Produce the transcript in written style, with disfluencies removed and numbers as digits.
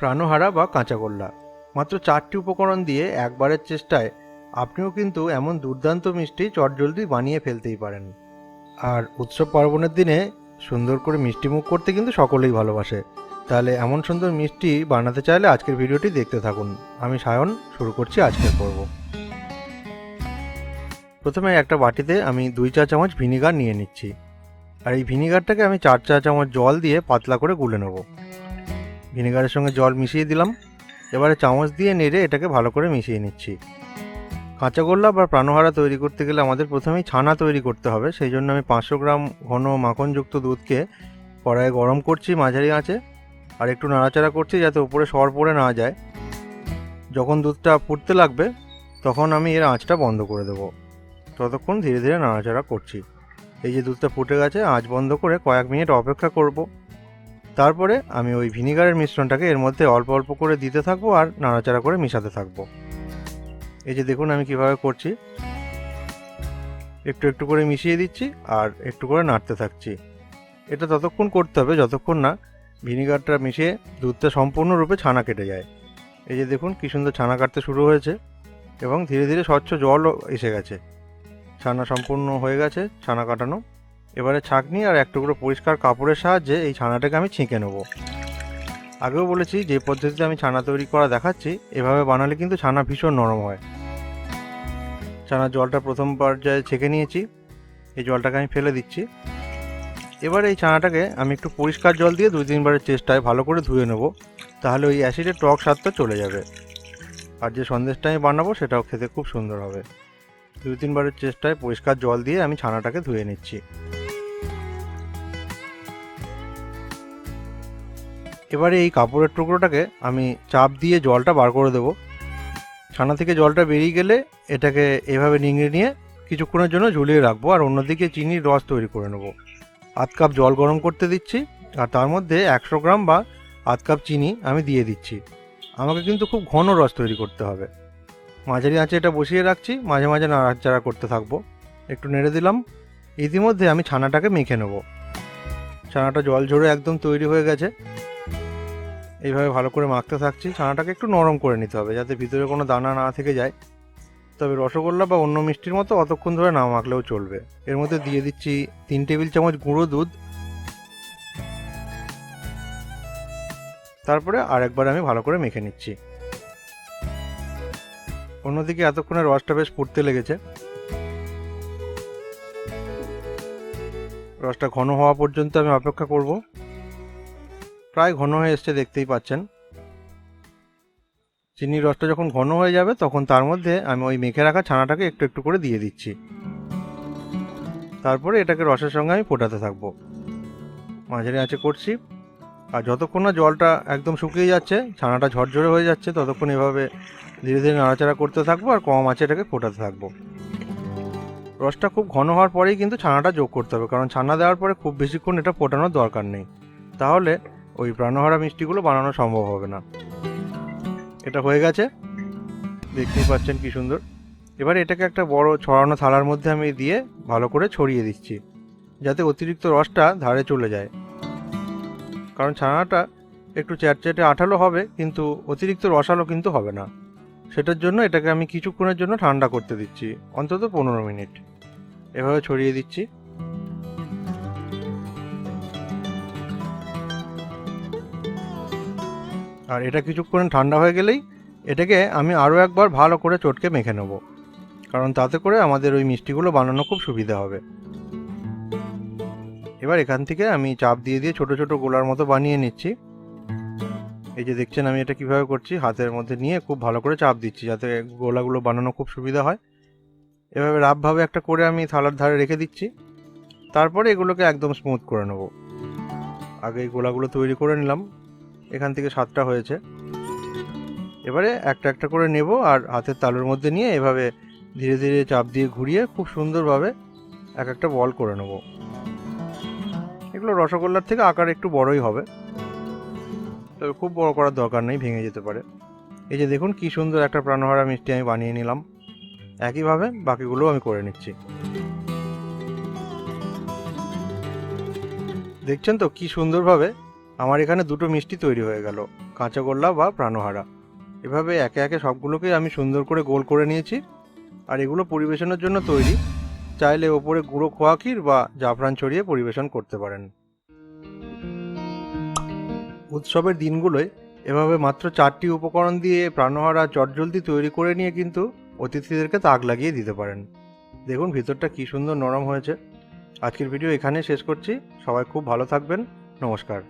প্রাণহারা বা কাঁচাগোল্লা মাত্র 4টি উপকরণ দিয়ে একবারের চেষ্টায় আপনিও কিন্তু এমন দুর্দান্ত মিষ্টি চটজলদি বানিয়ে ফেলতেই পারেন। আর উৎসব পার্বণের দিনে সুন্দর করে মিষ্টি মুখ করতে কিন্তু সকলেই ভালোবাসে। তাহলে এমন সুন্দর মিষ্টি বানাতে চাইলে আজকের ভিডিওটি দেখতে থাকুন। আমি সায়ন, শুরু করছি আজকের পর্ব। প্রথমে একটা বাটিতে আমি 2 চা চামচ ভিনিগার নিয়ে নিচ্ছি, আর এই ভিনিগারটাকে আমি 4 চা চামচ জল দিয়ে পাতলা করে গুলে নেব। ভিনিগারের সঙ্গে জল মিশিয়ে দিলাম। এবারে চামচ দিয়ে নেড়ে এটাকে ভালো করে মিশিয়ে নিচ্ছি। কাঁচাগোল্লা বা প্রাণহারা তৈরি করতে গেলে আমাদের প্রথমেই ছানা তৈরি করতে হবে। সেই জন্য আমি 500 গ্রাম ঘন মাখনযুক্ত দুধকে কড়াইয়ে গরম করছি মাঝারি আঁচে, আর একটু নাড়াচাড়া করছি যাতে উপরে সর পড়ে না যায়। যখন দুধটা ফুটতে লাগবে তখন আমি এর আঁচটা বন্ধ করে দেবো। ততক্ষণ ধীরে ধীরে নাড়াচাড়া করছি। এই যে দুধটা ফুটে গেছে, আঁচ বন্ধ করে কয়েক মিনিট অপেক্ষা করব। তারপরে আমি ওই ভিনিগারের মিশ্রণটাকে এর মধ্যে অল্প অল্প করে দিতে থাকবো আর নাড়াচাড়া করে মিশাতে থাকবো। এই যে দেখুন আমি কিভাবে করছি, একটু একটু করে মিশিয়ে দিচ্ছি আর একটু করে নাড়তে থাকছি। এটা ততক্ষণ করতে হবে যতক্ষণ না ভিনিগারটা মিশিয়ে দুধটা সম্পূর্ণরূপে ছানা কেটে যায়। এই যে দেখুন কি সুন্দর ছানা কাটতে শুরু হয়েছে এবং ধীরে ধীরে স্বচ্ছ জলও এসে গেছে। ছানা সম্পূর্ণ হয়ে গেছে ছানা কাটানো। এবারে ছাঁকনি আর এক টুকরো পরিষ্কার কাপড়ের সাহায্যে এই ছানাটাকে আমি ছেঁকে নেব। আগেও বলেছি যে পদ্ধতিতে আমি ছানা তৈরি করা দেখাচ্ছি, এভাবে বানালে কিন্তু ছানা ভীষণ নরম হয়। ছানার জলটা প্রথম পর্যায়ে ছেঁকে নিয়েছি, এই জলটাকে আমি ফেলে দিচ্ছি। এবার এই ছানাটাকে আমি একটু পরিষ্কার জল দিয়ে 2-3 বারের চেষ্টায় ভালো করে ধুয়ে নেব, তাহলে ওই অ্যাসিডের টক স্বাদটা চলে যাবে। আর যে সন্দেশটা আমি বানাবো সেটাও খেতে খুব সুন্দর হবে। 2-3 বারের চেষ্টায় পরিষ্কার জল দিয়ে আমি ছানাটাকে ধুয়ে নিচ্ছি। এবারে এই কাপড়ের টুকরোটাকে আমি চাপ দিয়ে জলটা বার করে দেব। ছানা থেকে জলটা বেরিয়ে গেলে এটাকে এভাবে নিংড়ে নিয়ে কিছুক্ষণের জন্য ঝুলিয়ে রাখবো, আর অন্যদিকে চিনির রস তৈরি করে নেব। 1/2 কাপ জল গরম করতে দিচ্ছি, আর তার মধ্যে 100 গ্রাম বা 1/2 কাপ চিনি আমি দিয়ে দিচ্ছি। আমাকে কিন্তু খুব ঘন রস তৈরি করতে হবে। মাঝারি আঁচে এটা বসিয়ে রাখছি, মাঝে মাঝে নাড়াচাড়া করতে থাকবো। একটু নেড়ে দিলাম। ইতিমধ্যে আমি ছানাটাকে মেখে নেব। ছানাটা জল ঝরে একদম তৈরি হয়ে গেছে। এইভাবে ভালো করে মাখতে থাকছি। ছানাটাকে একটু নরম করে নিতে হবে যাতে ভিতরে কোনো দানা না থেকে যায়। তবে রসগোল্লা বা অন্য মিষ্টির মতো অতক্ষণ ধরে না মাখলেও চলবে। এর মধ্যে দিয়ে দিচ্ছি 3 টেবিল চামচ গুঁড়ো দুধ। তারপরে আরেকবার আমি ভালো করে মেখে নিচ্ছি। অন্যদিকে এতক্ষণে রসটা বেশ ফুটতে লেগেছে। রসটা ঘন হওয়া পর্যন্ত আমি অপেক্ষা করব। প্রায় ঘন হয়ে এসছে, দেখতেই পাচ্ছেন। চিনির রসটা যখন ঘন হয়ে যাবে তখন তার মধ্যে আমি ওই মেখে রাখা ছানাটাকে একটু একটু করে দিয়ে দিচ্ছি। তারপরে এটাকে রসের সঙ্গে আমি ফোটাতে থাকবো। মাঝারি আঁচে করছি, আর যতক্ষণ না জলটা একদম শুকিয়ে যাচ্ছে, ছানাটা ঝরঝরে হয়ে যাচ্ছে, ততক্ষণ এভাবে ধীরে ধীরে নাড়াচাড়া করতে থাকবো আর কম আঁচে এটাকে ফোটাতে থাকবো। রসটা খুব ঘন হওয়ার পরেই কিন্তু ছানাটা যোগ করতে হবে, কারণ ছানা দেওয়ার পরে খুব বেশিক্ষণ এটা ফোটানোর দরকার নেই, তাহলে ওই প্রাণহারা মিষ্টিগুলো বানানো সম্ভব হবে না। এটা হয়ে গেছে, দেখতেই পাচ্ছেন কি সুন্দর। এবারে এটাকে একটা বড় ছড়ানো থালার মধ্যে আমি দিয়ে ভালো করে ছড়িয়ে দিচ্ছি, যাতে অতিরিক্ত রসটা ধারে চলে যায়। কারণ ছানাটা একটু চ্যাটচ্যাটে আঠালো হবে, কিন্তু অতিরিক্ত রসালো কিন্তু হবে না। সেটার জন্য এটাকে আমি কিছুক্ষণের জন্য ঠান্ডা করতে দিচ্ছি, অন্তত 15 মিনিট। এভাবে ছড়িয়ে দিচ্ছি। আর এটা কিছুক্ষণ ঠান্ডা হয়ে গেলেই এটাকে আমি আরও একবার ভালো করে চটকে মেখে নেব, কারণ তাতে করে আমাদের ওই মিষ্টিগুলো বানানো খুব সুবিধা হবে। এবার এখান থেকে আমি চাপ দিয়ে দিয়ে ছোট ছোট গোলার মতো বানিয়ে নিচ্ছি। এই যে দেখছেন আমি এটা কিভাবে করছি, হাতের মধ্যে নিয়ে খুব ভালো করে চাপ দিচ্ছি যাতে গোলাগুলো বানানো খুব সুবিধা হয়। এভাবে রাফভাবে একটা করে আমি থালার ধারে রেখে দিচ্ছি। তারপরে এগুলোকে একদম স্মুথ করে নেব। আগে এই গোলাগুলো তৈরি করে নিলাম, এখান থেকে 7টা হয়েছে। এবারে একটা একটা করে নেব আর হাতের তালুর মধ্যে নিয়ে এভাবে ধীরে ধীরে চাপ দিয়ে ঘুরিয়ে খুব সুন্দরভাবে এক একটা বল করে নেব। এগুলো রসগোল্লার থেকে আকার একটু বড়ই হবে, তবে খুব বড় করার দরকার নেই, ভেঙে যেতে পারে। এই যে দেখুন কি সুন্দর একটা প্রাণহারা মিষ্টি আমি বানিয়ে নিলাম। একইভাবে বাকিগুলো আমি করে নিচ্ছি। দেখছেন তো কি সুন্দরভাবে আমার এখানে 2টো মিষ্টি তৈরি হয়ে গেল, কাঁচাগোল্লা বা প্রাণহারা। এভাবে একে একে সবগুলোকেই আমি সুন্দর করে গোল করে নিয়েছি। আর এগুলো পরিবেশনের জন্য তৈরি। চাইলে ওপরে গুঁড়ো খোয়া ক্ষীর বা জাফরান ছড়িয়ে পরিবেশন করতে পারেন। উৎসবের দিনগুলোয় এভাবে মাত্র 4টি উপকরণ দিয়ে প্রাণহারা চটজলদি তৈরি করে নিয়ে কিন্তু অতিথিদেরকে তাক লাগিয়ে দিতে পারেন। দেখুন ভিতরটা কি সুন্দর নরম হয়েছে। আজকের ভিডিও এখানে শেষ করছি। সবাই খুব ভালো থাকবেন। নমস্কার।